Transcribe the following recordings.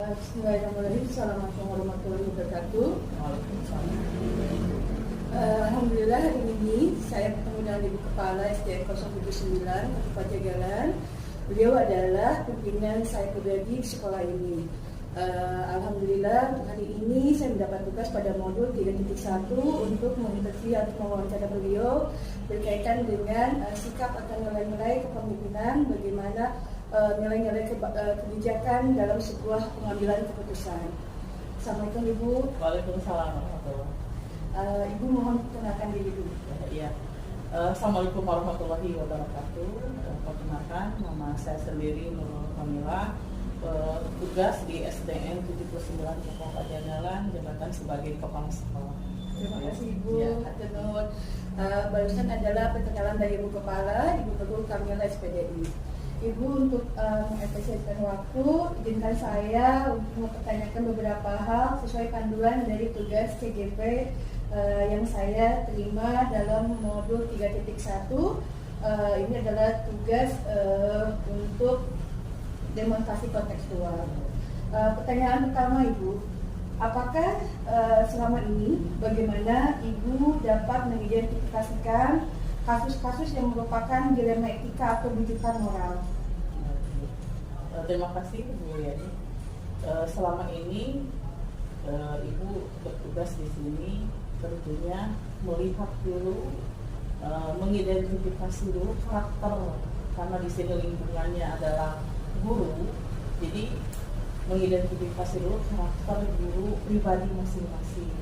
Bismillahirrahmanirrahim. Assalamualaikum warahmatullahi wabarakatuh. Alhamdulillah hari ini saya bertemu dengan Ibu Kepala SDN 079 Kabupaten Jagalan. Beliau adalah pimpinan saya pribadi di sekolah ini. Alhamdulillah hari ini saya mendapat tugas pada modul 3.1 untuk menginterview atau mewawancara beliau berkaitan dengan sikap atau nilai-nilai kepemimpinan, bagaimana nilai-nilai kebijakan dalam sebuah pengambilan keputusan. Assalamualaikum Ibu. Waalaikumsalam warahmatullahi. Ibu mohon perkenalkan diri dulu. Iya. Assalamualaikum warahmatullahi wabarakatuh. Perkenalkan, nama saya sendiri Nurul Kamila, tugas di SDN 79 Kabupaten Jagalan, jabatan sebagai kepala sekolah. Terima kasih Ibu. Ya. Hatur. Barusan adalah perkenalan dari Ibu Kepala, Ibu Nurul Kamila SPDI. Ibu, untuk mengefisienkan waktu, izinkan saya untuk mempertanyakan beberapa hal sesuai panduan dari tugas CGP yang saya terima dalam modul 3.1. Ini adalah tugas untuk demonstrasi kontekstual. Pertanyaan pertama Ibu, apakah selama ini bagaimana Ibu dapat mengidentifikasikan kasus-kasus yang merupakan dilema etika atau rujukan moral? Terima kasih Bu Yani. Selama ini Ibu bertugas di sini tentunya melihat dulu, mengidentifikasi dulu karakter, karena di sini lingkungannya adalah guru, jadi mengidentifikasi dulu karakter guru pribadi masing-masing.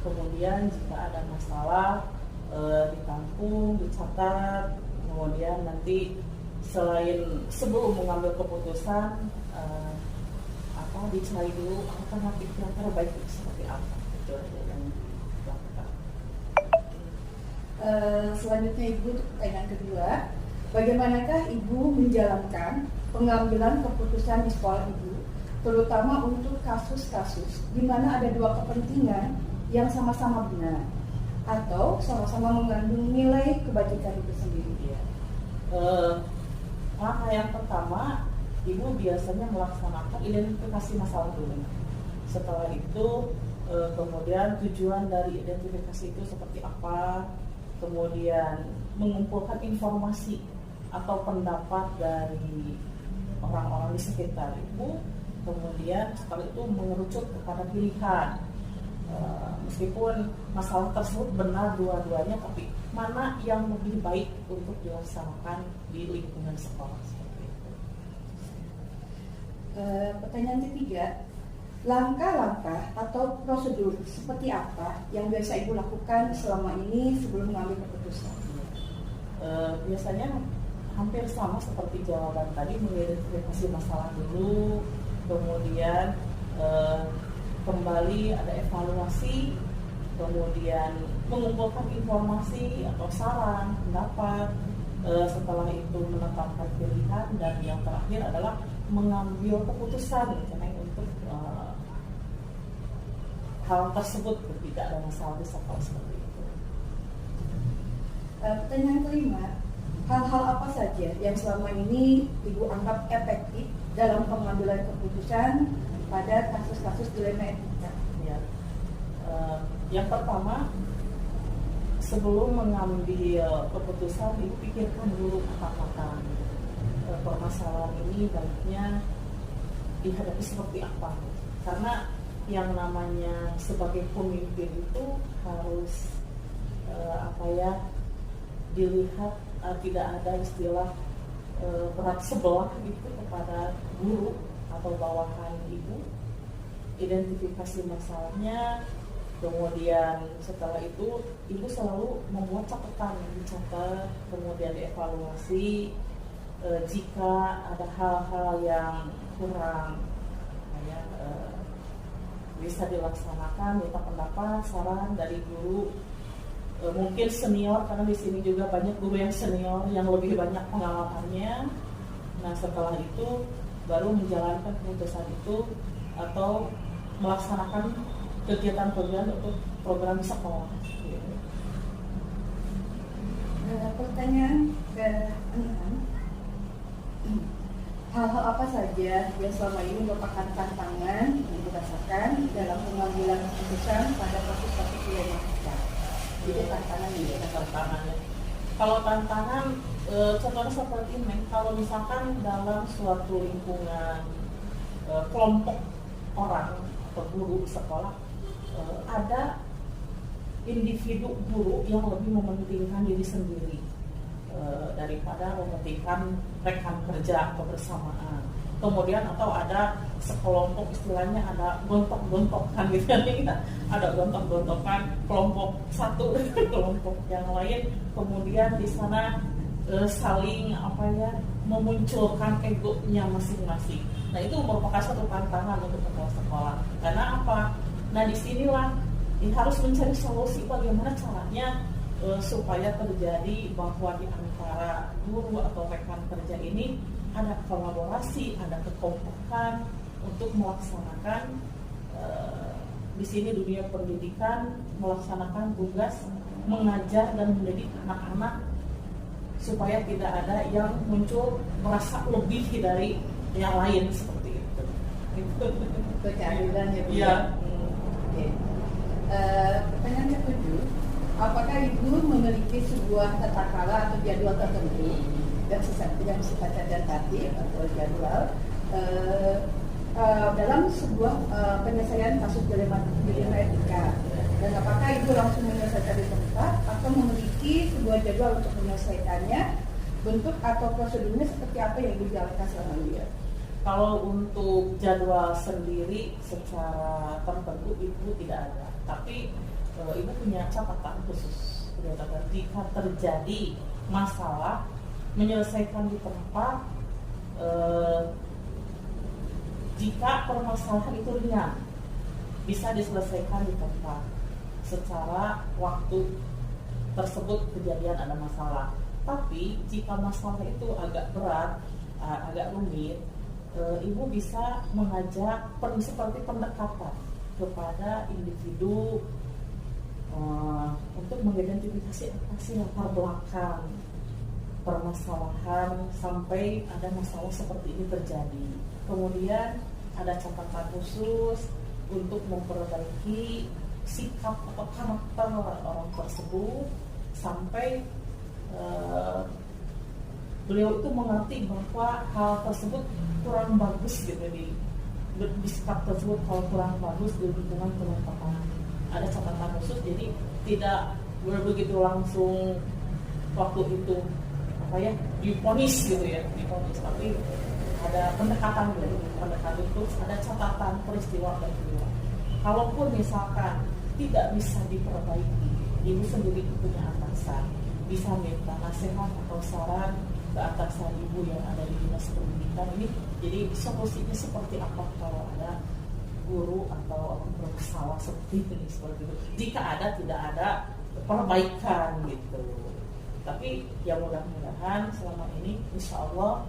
Kemudian jika ada masalah ditampung, dicatat, kemudian nanti sebelum mengambil keputusan dicari dulu alternatif yang terbaik seperti apa. Itu yang dilakukan. Selanjutnya Ibu, untuk pertanyaan kedua, bagaimanakah Ibu menjalankan pengambilan keputusan di sekolah Ibu, terutama untuk kasus-kasus di mana ada dua kepentingan yang sama-sama benar atau sama-sama mengandung nilai kebajikan itu sendiri? Langkah yang pertama, Ibu biasanya melaksanakan identifikasi masalah dulu. Setelah itu, kemudian tujuan dari identifikasi itu seperti apa, kemudian mengumpulkan informasi atau pendapat dari orang-orang di sekitar Ibu, kemudian setelah itu mengerucut kepada pilihan. Meskipun masalah tersebut benar dua-duanya, tapi mana yang lebih baik untuk dilaksanakan di lingkungan sekolah, seperti itu. Pertanyaan ketiga, langkah-langkah atau prosedur seperti apa yang biasa Ibu lakukan selama ini sebelum mengambil keputusan? Biasanya hampir sama seperti jawaban tadi, mengidentifikasi masalah dulu, kemudian kembali ada evaluasi, kemudian mengumpulkan informasi atau saran, pendapat, setelah itu menetapkan pilihan, dan yang terakhir adalah mengambil keputusan untuk hal tersebut tidak ada masalah di sekolah, seperti itu. Pertanyaan kelima, hal-hal apa saja yang selama ini Ibu anggap efektif dalam pengambilan keputusan pada kasus-kasus dilema etika? Ya. Yang pertama, sebelum mengambil keputusan, Ibu pikirkan dulu apakah permasalahan ini baiknya dihadapi seperti apa. Karena yang namanya sebagai pemimpin itu harus dilihat tidak ada istilah berat sebelah gitu kepada guru atau bawahan Ibu. Identifikasi masalahnya, kemudian setelah itu Ibu selalu membuat catatan, dicatat, kemudian dievaluasi. Jika ada hal-hal yang kurang bisa dilaksanakan, minta pendapat, saran dari guru, mungkin senior, karena di sini juga banyak guru yang senior yang lebih banyak pengalamannya. Nah, setelah itu baru menjalankan keputusan itu atau melaksanakan kegiatan-kegiatan untuk program sekolah. Pertanyaan ke-6, hal-hal apa saja yang selama ini merupakan tantangan yang dirasakan dalam pengambilan keputusan pada kasus-kasus dilematika. Jadi tantangannya. Kalau tantangan, contohnya seperti ini, kalau misalkan dalam suatu lingkungan kelompok orang atau guru sekolah, ada individu guru yang lebih mementingkan diri sendiri daripada mementingkan rekan kerja kebersamaan. Kemudian atau ada sekelompok, istilahnya ada gontok-gontokan gitu ya, ada gontok-gontokan kelompok satu dengan kelompok yang lain, kemudian di sana saling memunculkan egonya masing-masing. Nah, itu merupakan satu tantangan untuk kepala sekolah. Karena apa? Nah, disinilah harus mencari solusi bagaimana caranya supaya terjadi bahwa di antara guru atau rekan kerja ini ada kolaborasi, ada kekompokan untuk melaksanakan di sini dunia pendidikan, melaksanakan tugas mengajar dan mendidik anak-anak supaya tidak ada yang muncul merasa lebih dari yang lain seperti itu. Keadilan ya. Iya. Oke. Pertanyaan ke-7, apakah Ibu memiliki sebuah tata cara atau jadwal tertentu yang sifatnya tentatif atau jadwal dalam sebuah penyelesaian kasus dilema etika, dan apakah Ibu langsung menyelesaikan di tempat atau memiliki sebuah jadwal untuk menyelesaikannya, bentuk atau prosedurnya seperti apa yang Ibu jalankan selama ini? Kalau untuk jadwal sendiri secara tertentu Ibu tidak ada, tapi Ibu punya catatan khusus. Jika terjadi masalah, menyelesaikan di tempat, jika permasalahan itu ringan bisa diselesaikan di tempat secara waktu tersebut kejadian ada masalah. Tapi jika masalah itu agak berat, agak rumit, Ibu bisa mengajak seperti pendekatan kepada individu untuk mengidentifikasi apa sih latar belakang permasalahan sampai ada masalah seperti ini terjadi. Kemudian ada catatan khusus untuk memperbaiki sikap atau karakter orang tersebut sampai beliau itu mengerti bahwa hal tersebut kurang bagus gitu di sikap tersebut, kalau kurang bagus di lingkungan teman-teman. Ada catatan khusus, jadi tidak begitu langsung waktu itu diponis gitu ya, diponis, tapi ada pendekatan gitu, pendekatan itu ada catatan peristiwa. Kalaupun misalkan tidak bisa diperbaiki, Ibu sendiri punya atasan, bisa minta nasihat atau saran ke atasan Ibu yang ada di dinas pendidikan ini. Jadi solusinya seperti apa kalau ada guru atau bersalah seperti itu, seperti itu. Jika ada, tidak ada perbaikan gitu. Tapi ya mudah-mudahan selama ini insya Allah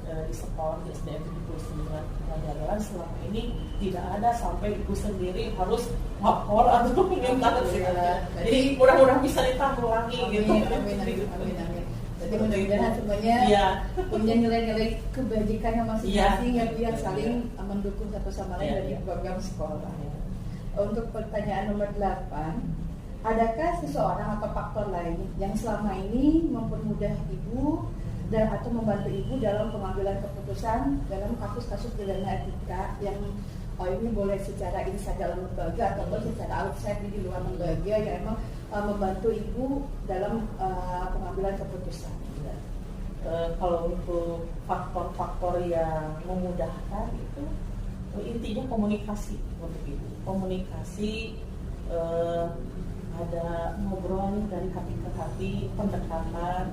di sekolah di SDN 79 Pelajaran selama ini tidak ada sampai Ibu sendiri harus lapor atau minta nasihat. Jadi mudah-mudahan bisa ditanggulangi gitu. Amin. Jadi mudah-mudahan semuanya punya nilai-nilai kebajikan yang masing-masing yang saling mendukung satu sama lain dari program sekolah. Untuk pertanyaan nomor 8, adakah seseorang atau faktor lain yang selama ini mempermudah Ibu dan atau membantu Ibu dalam pengambilan keputusan dalam kasus-kasus dilema etika yang ini boleh secara inside dalam lembaga ataupun secara outside di luar lembaga yang memang membantu Ibu dalam pengambilan keputusan? Kalau untuk faktor-faktor yang memudahkan itu intinya komunikasi untuk Ibu. Komunikasi, ada ngobrol dari hati ke hati, pendekatan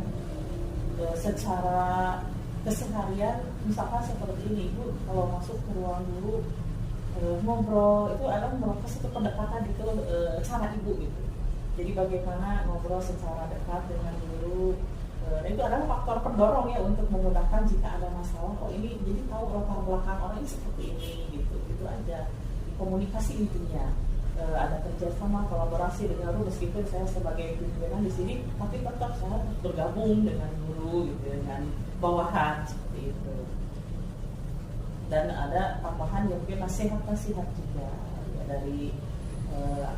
secara keseharian. Misalkan seperti ini, Ibu kalau masuk ke ruang guru ngobrol itu ada merupakan satu pendekatan gitu, cara Ibu gitu. Jadi bagaimana ngobrol secara dekat dengan guru, itu adalah faktor pendorong ya untuk memudahkan jika ada masalah. Oh ini jadi tahu latar belakang orang ini seperti ini gitu, itu aja. Komunikasi intinya. Ada kerjasama, kolaborasi dengan guru, meskipun saya sebagai pimpinan di sini, tapi tetap saya bergabung dengan guru gitu, dengan bawahan seperti itu. dan ada tambahan yang mungkin nasihat-nasihat juga ya, dari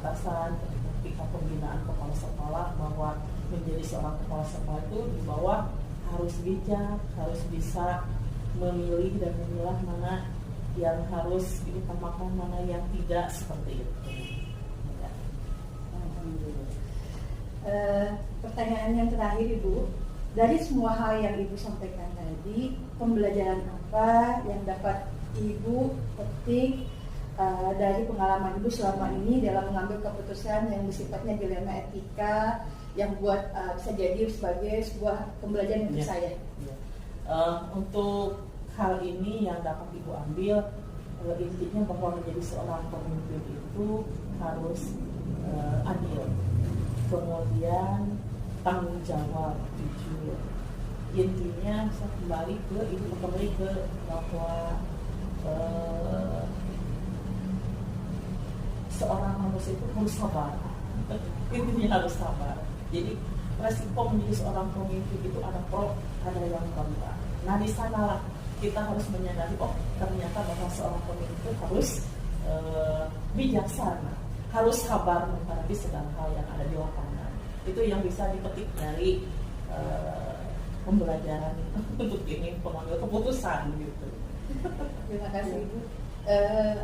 atasan ketika pembinaan kepala sekolah bahwa menjadi seorang kepala sekolah itu di bawah harus bijak, harus bisa memilih dan memilah mana yang harus diutamakan, mana yang tidak, seperti itu. Ya. Pertanyaan yang terakhir Ibu, dari semua hal yang Ibu sampaikan tadi, pembelajaran apa yang dapat Ibu petik dari pengalaman Ibu selama ini dalam mengambil keputusan yang bersifatnya dilema etika yang buat bisa jadi sebagai sebuah pembelajaran untuk saya? Untuk hal ini yang dapat Ibu ambil, intinya bahwa menjadi seorang pemimpin itu harus adil, kemudian tanggung jawab, jujur. Intinya saya kembali ke bahwa seorang manusia itu harus sabar. Intinya harus sabar. Jadi resiko menjadi seorang pemimpin itu ada pro, ada yang kontra. Nah di sanalah kita harus menyadari, oh ternyata bahwa seorang pemimpin harus bijaksana, harus sabar menghadapi segala hal yang ada di lapangan. Itu yang bisa dipetik dari pembelajaran untuk ini pengambil keputusan gitu. Terima kasih Ibu.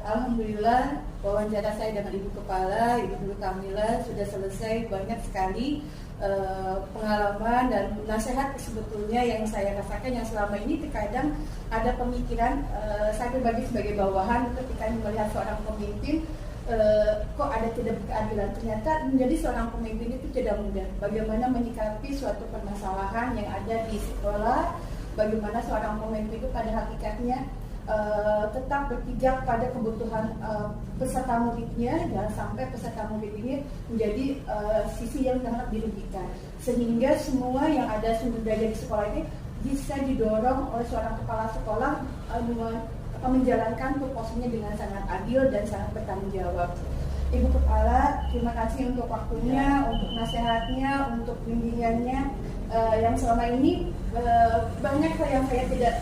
Alhamdulillah wawancara saya dengan Ibu Kepala, Ibu Guru Kamila sudah selesai. Banyak sekali pengalaman dan nasihat sebetulnya yang saya rasakan yang selama ini terkadang ada pemikiran saya pribadi sebagai bawahan ketika melihat seorang pemimpin kok ada tidak keadilan. Ternyata menjadi seorang pemimpin itu tidak mudah. Bagaimana menyikapi suatu permasalahan yang ada di sekolah, bagaimana seorang pemimpin itu pada hakikatnya tetap berpijak pada kebutuhan peserta mudiknya, jangan sampai peserta mudik ini menjadi sisi yang sangat dirugikan, sehingga semua yang ada sumber daya di sekolah ini bisa didorong oleh seorang kepala sekolah menjalankan tupoksinya dengan sangat adil dan sangat bertanggung jawab. Ibu Kepala, terima kasih untuk waktunya, untuk nasihatnya, untuk bimbingannya yang selama ini banyak yang saya tidak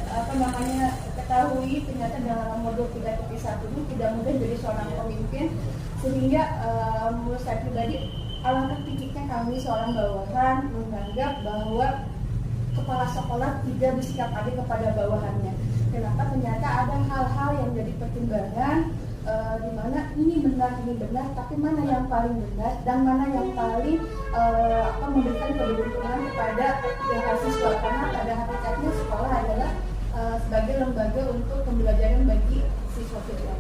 ketahui. Ternyata dalam modul 3.1 ini tidak mudah jadi seorang pemimpin, sehingga menurut saya pribadi alangkah titiknya kami seorang bawahan menganggap bahwa kepala sekolah tidak bersikap adil kepada bawahannya. Kenapa? Ternyata ada hal-hal yang jadi pertimbangan di mana ini benar, tapi mana yang paling benar dan mana yang paling memberikan keberuntungan kepada siswa, karena pada hakikatnya sekolah adalah sebagai lembaga untuk pembelajaran bagi siswa-siswa.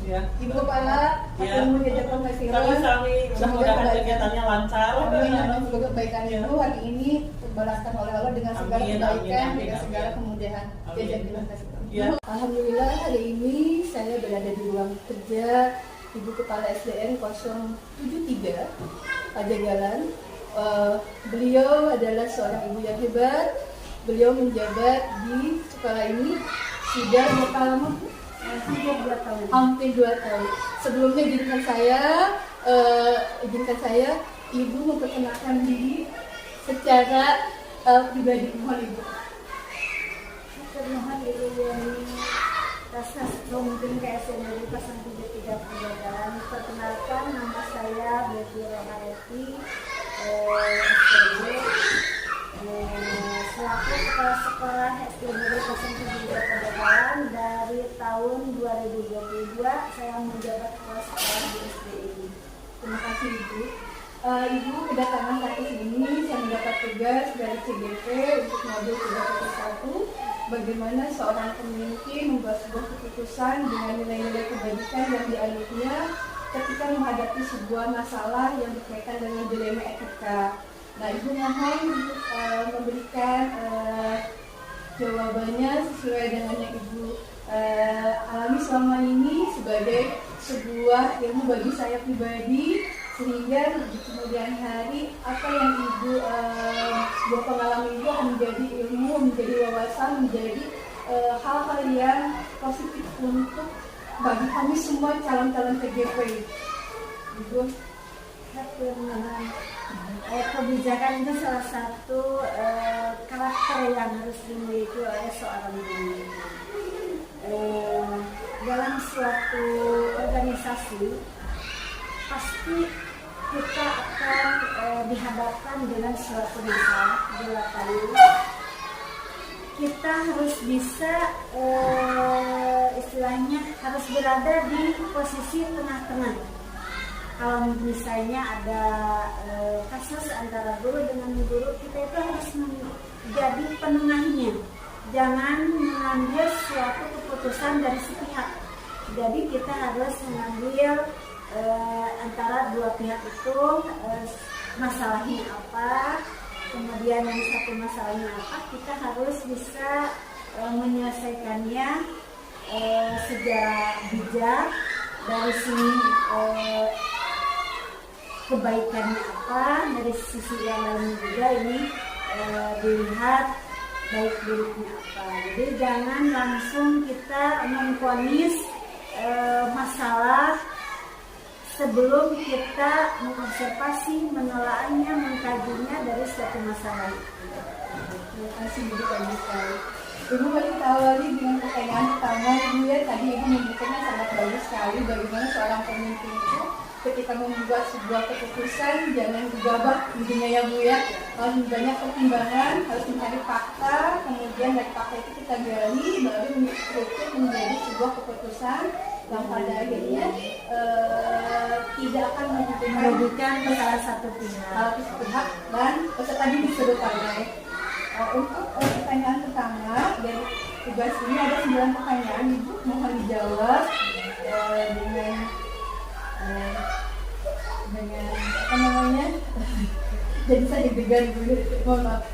Ya. Ibu Kepala, ilmu diajak pengasihan. Kami mudah-mudahan kegiatannya lancar. Dan semoga kebaikan Ibu hari ini terbalaskan oleh Allah dengan segala kebaikan, dengan segala kemudahan. Diajak pengasihan. Ya. Alhamdulillah hari ini saya berada di ruang kerja Ibu Kepala SDN 073 Pajagalan. Beliau adalah seorang ibu yang hebat. Beliau menjabat di sekolah ini sudah berapa lama? Hampir 2 tahun. Sebelumnya izinkan saya Ibu memperkenalkan diri secara pribadi. Mohon Ibu. Mohon diri rasa mungkin ke SNL 073 Pajagalan. Perkenalkan, nama saya Betty Rohaeti, selaku kepala sekolah SDN 073 Pajagalan. Dari tahun 2022 saya menjabat kepala sekolah di SD ini. Terima kasih Ibu. Ibu kedatangan kali ini saya mendapat tugas dari CGP untuk modul 3.1. Bagaimana seorang pemimpin membuat sebuah keputusan dengan nilai-nilai kebajikan yang dianutnya ketika menghadapi sebuah masalah yang berkaitan dengan dilema etika. Nah, Ibu mohon memberikan jawabannya sesuai dengan yang Ibu alami selama ini sebagai sebuah ilmu bagi saya pribadi, sehingga di kemudian hari apa yang Ibu sebuah pengalaman Ibu akan menjadi ilmu, menjadi wawasan, menjadi hal-hal yang positif untuk bagi kami semua calon-calon TGP. Ibu, kebijakan itu salah satu karakter yang harus dimiliki oleh seorang pemimpin. dalam suatu organisasi pasti kita akan dihadapkan dengan suatu masalah di lapangan. Kita harus bisa istilahnya harus berada di posisi tengah-tengah. Kalau misalnya ada kasus antara guru dengan guru, kita itu harus menjadi penengahnya. Jangan mengambil suatu keputusan dari sepihak. Jadi kita harus mengambil antara dua pihak itu masalahnya apa, kemudian yang satu masalahnya apa, kita harus bisa menyelesaikannya secara bijak. Dari sini kebaikannya apa, dari sisi yang lain juga ini dilihat baik buruknya apa. Jadi jangan langsung kita memvonis masalah sebelum kita mengobservasi, menelaahnya, mengkajinya dari suatu masalah. Terima kasih Ibu banyak sekali. Ibu boleh kita awali dengan pertanyaan pertama Ibu ya. Tadi Ibu memberikannya sangat bagus sekali bagaimana seorang pemimpin itu ketika membuat sebuah keputusan jangan gegabah intinya ya Bu ya. Harus banyak pertimbangan, harus mencari fakta, kemudian dari fakta itu kita gali baru menjadi sebuah keputusan yang pada akhirnya tidak akan merugikan salah satu pihak. Dan tadi disebutkan untuk pertanyaan pertama dari tugas ini ada 9 pertanyaan Ibu mohon dijawab dengan apa namanya jadi saya deg-degan dulu, mohon maaf.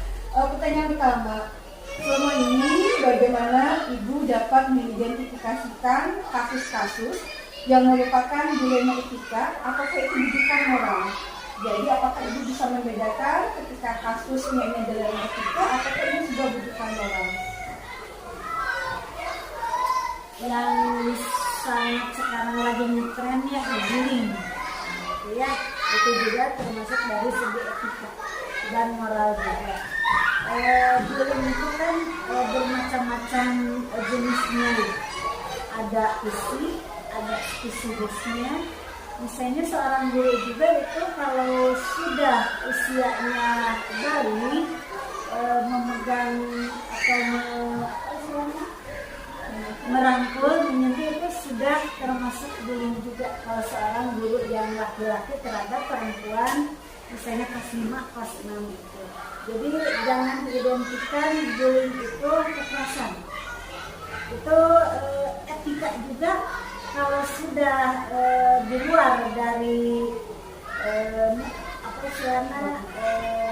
Pertanyaan pertama, selama ini bagaimana Ibu dapat mengidentifikasikan kasus-kasus yang merupakan dilema etika atau keetika moral? Jadi apakah Ibu bisa membedakan ketika kasusnya ini dilema etika atau ini sudah bujukan moral? Yang sangat sekarang lagi ngetren ya bullying, gitu ya, itu juga termasuk dari segi etika dan moral juga. Bullying itu kan bermacam-macam jenisnya, ada fisik, ada psikisnya. Misalnya seorang guru juga itu kalau sudah usianya balik memegang atau merangkul, menyentuh itu sudah termasuk bullying juga. Kalau seorang guru yang laki-laki terhadap perempuan misalnya kelas 5, kelas 6 gitu. Jadi jangan diidentikan bullying itu kekerasan. Itu etika juga kalau sudah di luar dari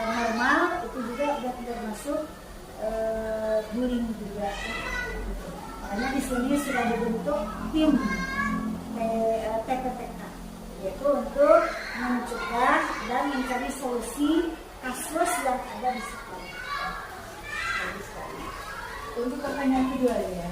normal, itu juga sudah termasuk bullying juga. Makanya di sini sudah dibentuk tim TPPK, yaitu untuk mencegah dan mencari solusi kasus yang ada di sekolah. Untuk pertanyaan kedua ya,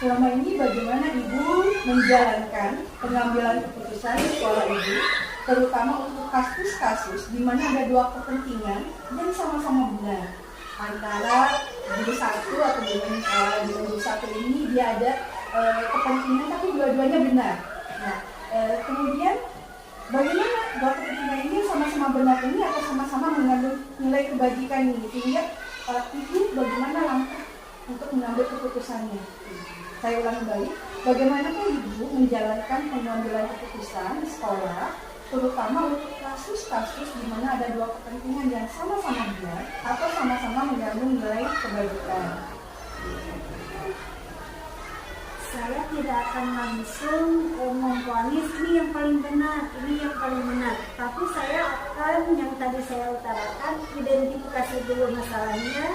selama ini bagaimana Ibu menjalankan pengambilan keputusan di sekolah Ibu, terutama untuk kasus-kasus di mana ada dua kepentingan dan sama-sama benar antara guru satu atau dengan guru satu ini dia ada kepentingan tapi dua-duanya benar. Nah, kemudian bagaimana dua kepentingan ini sama-sama benar ini atau sama-sama mengandung nilai kebajikan ini sehingga Ibu bagaimana langkah untuk mengambil keputusannya? Saya ulang kembali, bagaimana Ibu menjalankan pengambilan keputusan di sekolah, terutama untuk kasus-kasus di mana ada dua kepentingan yang sama-sama benar atau sama-sama mengandung nilai kebajikan? Saya tidak akan langsung memvonis ini yang paling benar, ini yang paling benar. Tapi saya akan, yang tadi saya utarakan, identifikasi dulu masalahnya,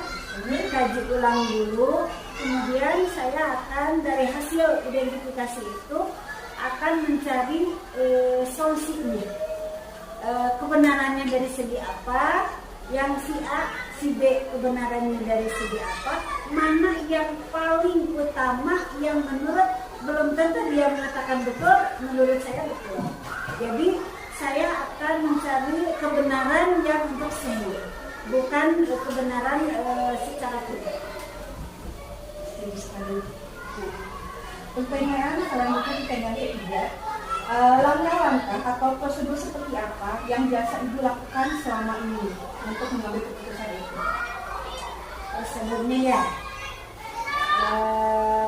ini kaji ulang dulu. Kemudian saya akan dari hasil identifikasi itu akan mencari solusinya. Kebenarannya dari segi apa, yang si A, si B kebenarannya dari segi apa, mana yang paling utama yang menurut belum tentu dia mengatakan betul, menurut saya betul. Jadi saya akan mencari kebenaran yang untuk semua, bukan kebenaran secara tidak. Pertanyaan selanjutnya, pertanyaan ketiga. Langkah-langkah atau prosedur seperti apa yang biasa Ibu lakukan selama ini untuk mengambil keputusan itu? Sebelumnya ya,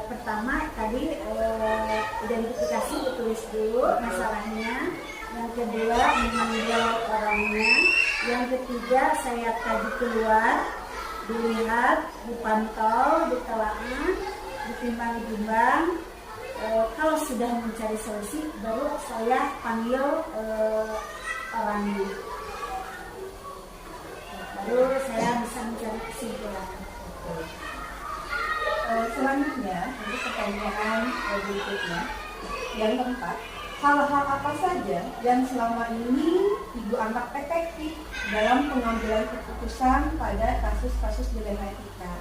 pertama tadi identifikasi ditulis dulu masalahnya, yang kedua memanggil orangnya, yang ketiga saya kaji keluar, dilihat, dipantau, ditelaah, ditimbang-timbang. Kalau sudah mencari solusi, baru saya panggil orangnya. Baru saya bisa mencari kesimpulan. Selanjutnya, untuk pertanyaan berikutnya, yang keempat, hal-hal apa saja yang selama ini Ibu anggap efektif dalam pengambilan keputusan pada kasus-kasus dilema etika?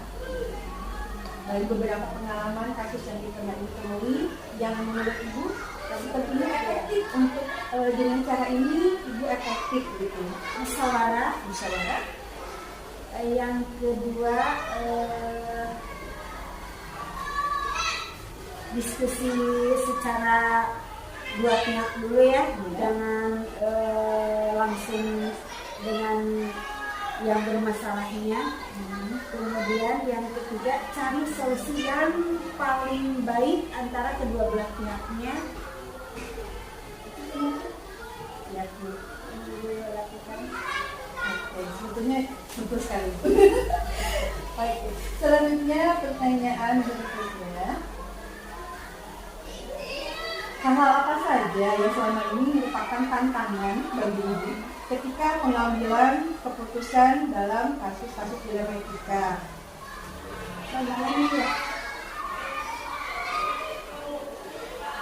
Dari beberapa pengalaman kasus yang pernah ditemui, yang menurut Ibu sepertinya efektif untuk dengan cara ini Ibu efektif gitu. Musyawarah. Yang kedua diskusi secara dua pihak dulu ya, jangan langsung dengan yang bermasalahnya. Kemudian yang ketiga, cari solusi yang paling baik antara kedua belah pihaknya. Ya, lakukan. Oke, sebetulnya betul sekali. Baik, selanjutnya pertanyaan berikutnya. Hal-hal apa saja yang selama ini merupakan tantangan bagi Ibu ketika pengambilan keputusan dalam kasus-kasus dilema etika? Tantangannya ya,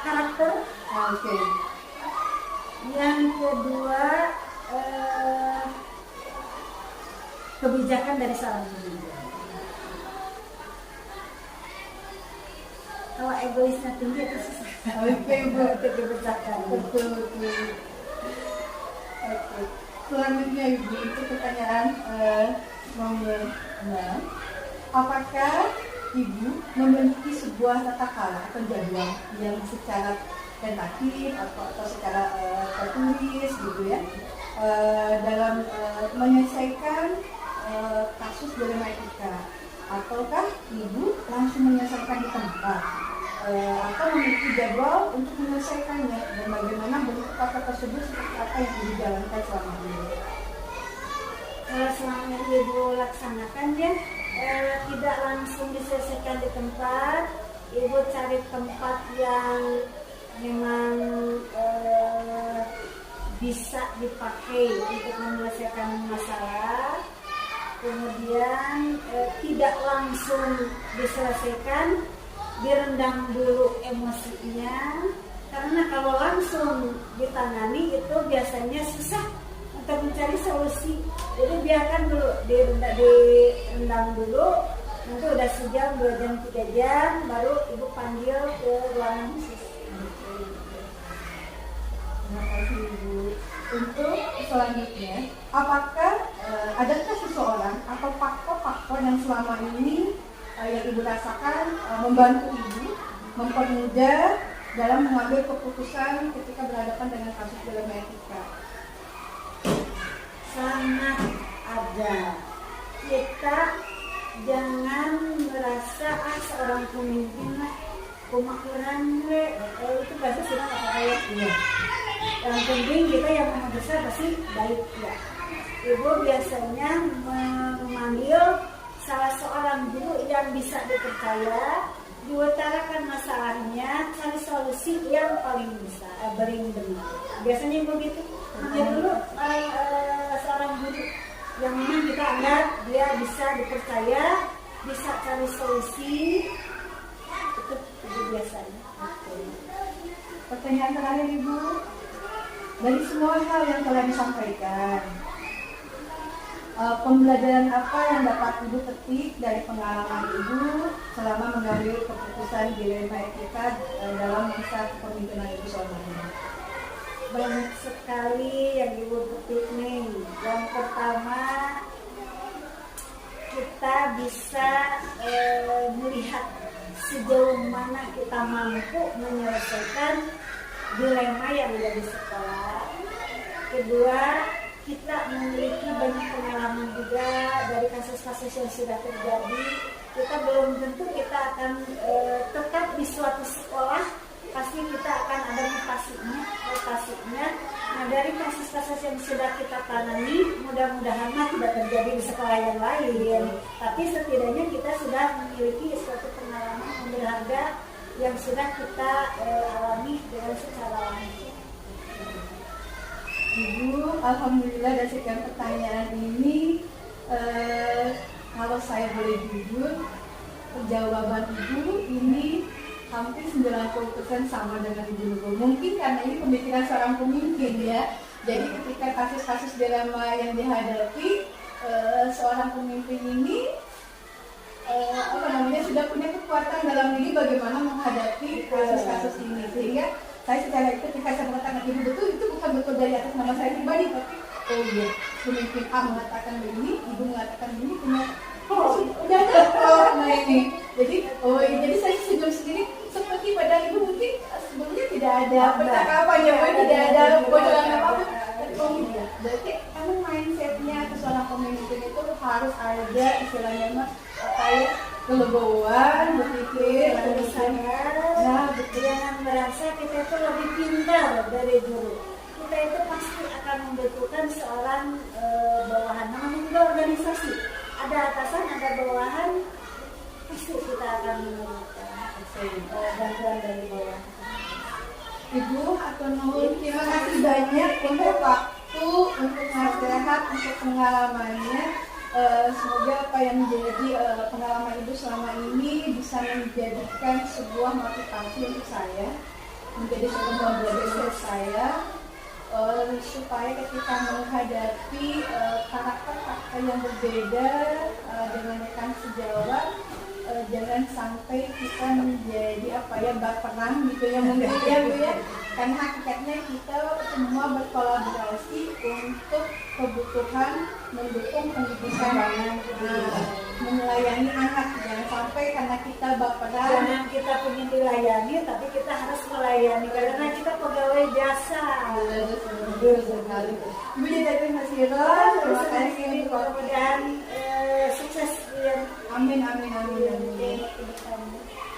karakter. Oke. Yang kedua kebijakan dari seorang pemimpin. Kalau egoisnya tinggi itu susah. Oke, Bu. Untuk dipecahkan. Betul. Oke. Selanjutnya Ibu, itu pertanyaan nomor 6. Apakah Ibu memiliki sebuah tata cara atau jadwal yang secara tentatif atau secara tertulis gitu ya, dalam menyelesaikan kasus dilema etika, ataukah Ibu langsung menyelesaikan di tempat, atau memiliki jadwal untuk menyelesaikannya, dan bagaimana bentuk tata tersebut seperti apa yang dijalankan selama ini? Kalau selama Ibu laksanakan ya, tidak langsung diselesaikan di tempat. Ibu cari tempat yang memang bisa dipakai untuk menyelesaikan masalah. Kemudian tidak langsung diselesaikan, direndam dulu emosinya, karena kalau langsung ditangani itu biasanya susah untuk mencari solusi. Jadi biarkan dulu direndam dulu, nanti udah sejam, 2 jam, 3 jam, baru Ibu panggil ke ruangan khusus. Terima kasih Ibu. Untuk selanjutnya, apakah adakah seseorang atau faktor-faktor yang selama ini yang Ibu rasakan membantu Ibu mempermudah dalam mengambil keputusan ketika berhadapan dengan kasus dilema etika? Sangat ada. Kita jangan merasa seorang pemimpin lah kumakuran itu pasti sudah kayak ya. Yang penting kita yang besar pasti baik ya. Ibu biasanya memanggil salah seorang guru yang bisa dipercaya, diutarakan masalahnya, cari solusi yang paling bisa, paling benar. Biasanya Ibu gitu, panggil dulu seorang guru yang memang kita anggap dia bisa dipercaya, bisa cari solusi. Itu biasanya. Pertanyaan terakhir Ibu, dari semua hal yang telah disampaikan, pembelajaran apa yang dapat Ibu petik dari pengalaman Ibu selama mengambil keputusan dilema etika dalam masa kepemimpinan Ibu selama ini? Banyak sekali yang Ibu petik nih. Yang pertama, kita bisa melihat sejauh mana kita mampu menyelesaikan dilema yang ada di sekolah. Kedua, kita memiliki banyak pengalaman juga dari kasus-kasus yang sudah terjadi. Kita belum tentu kita akan tetap di suatu sekolah, pasti kita akan ada rotasinya. Nah, dari kasus-kasus yang sudah kita tangani, mudah-mudahan tidak terjadi di sekolah yang lain. Tapi setidaknya kita sudah memiliki suatu pengalaman yang berharga yang sudah kita alami dengan secara langsung. Ibu, alhamdulillah dari sekian pertanyaan ini, kalau saya boleh jujur, jawaban Ibu ini hampir 90% sama dengan Ibu Nurul. Mungkin karena ini pemikiran seorang pemimpin ya. Jadi ketika kasus-kasus dilema yang dihadapi, seorang pemimpin ini sudah punya kekuatan dalam diri bagaimana menghadapi kasus-kasus ini. Sehingga saya secara itu ketika saya mengatakan Ibu betul, itu bukan betul dari atas nama saya pribadi, tapi oh iya, pemimpin A mengatakan begini, Ibu mengatakan begini, punya udah ada ini. Jadi saya senyum sendiri seperti pada Ibu mungkin sebelumnya tidak ada percakapan ya, tidak ada bocoran apa-apa. Oh iya, berarti emang mindsetnya seorang pemimpin itu harus ada istilahnya mas kayak kelegoan, berpikir, jangan merasa kita itu lebih pintar dari guru. Kita itu pasti akan membutuhkan seorang bawahan. Namanya juga organisasi. Ada atasan, ada bawahan, pasti kita akan memerlukan bantuan dari bawahan. Ibu atau Nur, terima kasih banyak untuk waktu, untuk nasihat, untuk pengalamannya. Semoga apa yang menjadi pengalaman Ibu selama ini bisa menjadikan sebuah motivasi untuk saya, menjadi sebuah belajar saya, supaya ketika menghadapi karakter-karakter yang berbeda dengan rekan sejawat, jangan sampai kita menjadi baperan gitu ya mungkin ya Bu ya, karena hakikatnya kita semua berkolaborasi untuk kebutuhan mendukung pendidikan melayani anak. Jangan sampai karena kita baperan, jangan kita ingin dilayani, tapi kita harus melayani karena kita pegawai jasa. Betul sekali. Ibu jadi terima kasih. Terima kasih untuk mudah-mudahan sukses. Amin.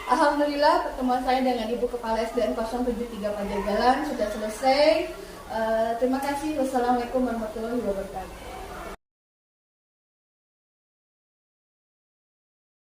Alhamdulillah pertemuan saya dengan Ibu Kepala SDN 073 Pajagalan sudah selesai. Terima kasih. Wassalamualaikum warahmatullahi wabarakatuh.